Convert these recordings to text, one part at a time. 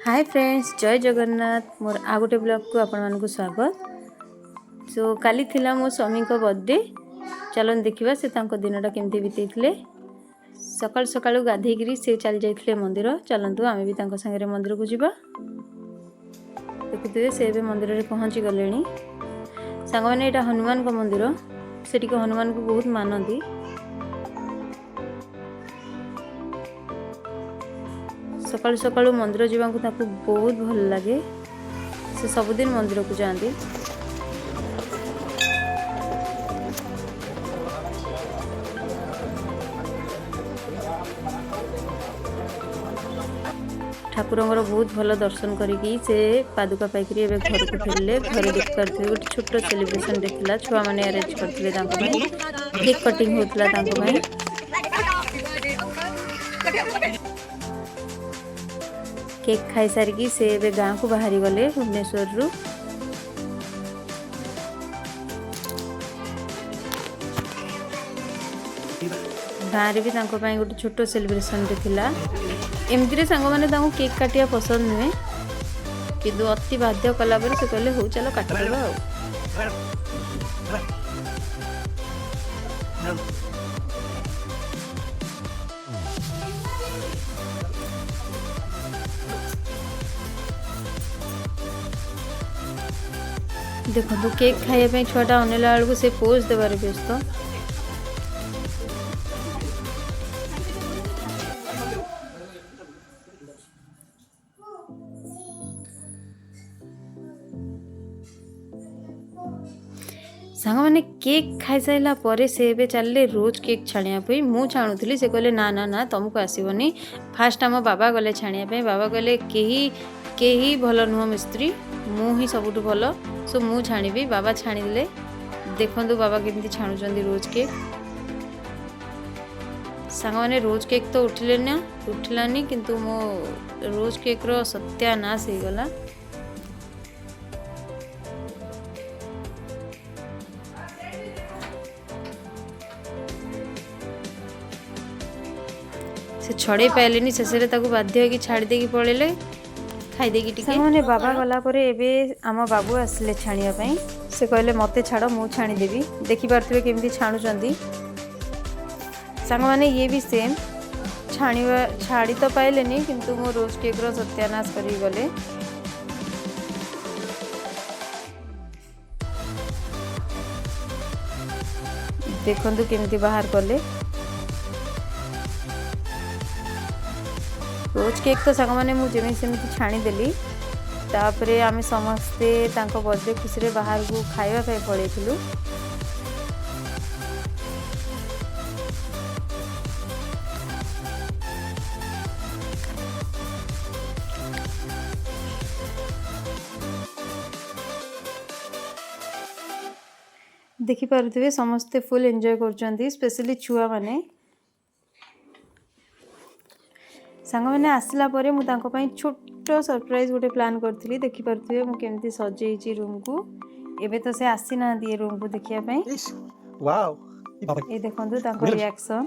Hi friends, जय जगन्नाथ। मोर आ गोटे blog को आपण मानक स्वागत। सो काली थिला मो स्वामी को बर्थडे। चलन देखिबा से तांको दिनटा केमती बितेइथिले। सकाल सकाल गाधेगिरी से चल जाइथिले मंदिर। चलंतु आमे भी तांको संगे मंदिर को जिबा। देखुथिबे से बे मंदिर रे पहुंची गलेनी। संग माने एटा हनुमान को मंदिर। सेठी को हनुमान को बहुत मानंदी। सकाल सकाल मंदिर जावाक ताकू बहुत भल लगे। से सबुदिन मंदिर को जाती। ठाकुरंगर बहुत भल दर्शन करिकी से पादुका पाइकरी एबे घर को फेरले। घर देख पारथि गोटे छोट सेलिब्रेशन देखला। छुआ माने अरेंज करथिले तांको भाई। केक कटिंग होतला तांको भाई। केक खाई सारिकी से एबे गाँ को बाहरी गले भुवनेश्वर रु। गाँव रे भी तांको पाई गोटे छोट सेलिब्रेशन रे थिला। एमती रे सांग माने तांको केक काटिया पसंद नुहे, किंतु अति बाध्य कला पर से कहले हो चलो काट देबा आ। देखो तो केक खाइबा छुआटा अनेला बेलू से पोज देवार व्यस्त। सांग माने केक खाई साइला परे से एबे चलले रोज केक छाणिया पई। मु छाणुथली से कहले ना ना ना तुमको आसीबनी। फास्ट आम बाबा गले छाणिया पई। बाबा कहले केही भल नुह मिस्त्री, मु ही सबुठु भल। सो मु छाणीबी। बाबा छाणी देले। देखंतु बाबा केमती छाणुचंदी रोज केक। सांग माने रोज केक तो उठिलानी किंतु मो रोज केक रो सत्यानाश हो गला। से छड़े पाइलेनी। शेष बाध्य हो छाड़ी देकी पड़ेले खाई देकी टिके। माने बाबा गला परे एबे आम बाबू आसले छाणिया पई। से कहले मते छाड़ मु छाणी देबी। देखि पारथबे केमती छाणुचंदी। सांग माने ये भी सेम छाड़ी तो पाइलेनी किंतु मो रोज केक रो सत्यानाश करी गले। देखंतु केमती बाहर कले। रोज केक तो सांग माने मु जेमी सेमती छाणी देली। तापरे आमे समस्ते तांको बर्थडे खुशी रे बाहर को खाइबा पे पळेथिलु। देखि पारुथिबे समस्ते फुल एंजॉय करचंदी, स्पेशली छुआ माने। सांग माने आसला परे मु तांको पई छोट सरप्राइज गोटे प्लान करथिली। देखि पारुथिबे मु केमती सजेइची रूम को। एबे तो से आसी ना दिए रूम को देखिया पई। वाओ, ए देखंतु तांको रिएक्शन।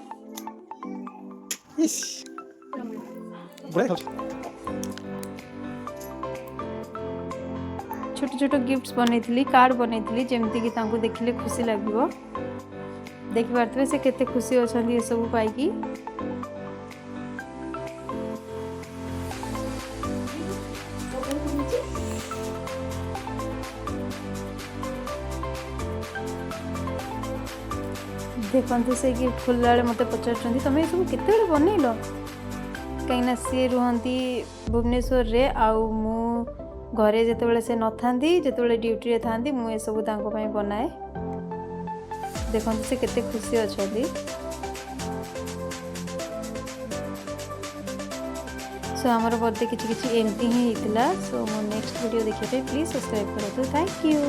छोट छोट गिफ्ट्स बनेइथिली, कार्ड बनेइथिली जेमती कि तांको देखिले खुशी लागिवो। देखि पारुथिबे से केते खुशी अछंदी ए सब पाई की। देखते से गिफ्ट खोलला मत पचार तुम ये सब केते बनइल। कहीं सी रुहती भुवनेश्वर रे आउ मु घरे जिते से न था जिते ड्यूटी रे था मुझे सब बनाए। देखते से केते खुशी अच्छा। सो आमर बर्थडे किसी एमती ही होता। सो मो नेक्स्ट वीडियो देखिए प्लीज सब्सक्राइब करूँ। Thank you.